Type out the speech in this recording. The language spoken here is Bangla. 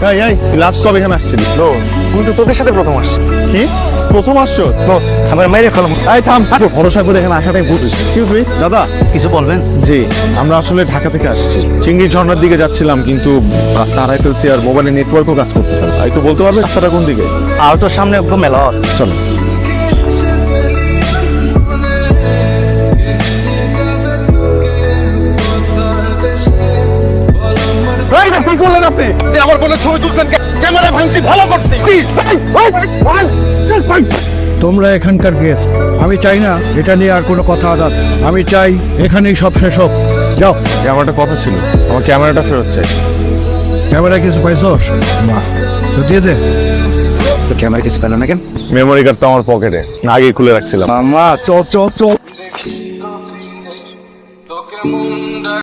এই লাস্ট কবে এখানে আসছিলি? আমি তো তোদের সাথে প্রথম আসছি। কি প্রথম আসছো? আমার মাইরে ফেলাম। এই থাম, ভরসা করে এখানে আসাটাই ভুল হয়েছে। কি তুই দাদা? কিছু বলবেন? জি, আমরা আসলে ঢাকা থেকে আসছি, চিংড়ি ঝর্ণার দিকে যাচ্ছিলাম, কিন্তু রাস্তা হারাই ফেলছি আর মোবাইলের নেটওয়ার্কও কাজ করতেছে না। একটু বলতে পারবে রাস্তাটা কোন দিকে? আর তোর সামনে একদম মেলা। চলো। কি করলেন আপনি? আমার বোনের ছবি তুলছেন, ক্যামেরা ভাঙছি, ভালো করছি। তোমরা এখানকার গেস্ট, আমি চাই না এটা নিয়ে আর কোনো কথা আদাত। আমি চাই এখানেই সব শেষ হোক। যাও। ক্যামেরাটা কথা ছিল, আমার ক্যামেরাটা ফেরত চাই। ক্যামেরায় কিছু পাইছস? না। তো দিয়ে দে। তো ক্যামেরা কিছু পেল না কেন? মেমোরি কার্ড তো আমার পকেটে, আগেই খুলে রাখছিলাম। মামা চল চল চল।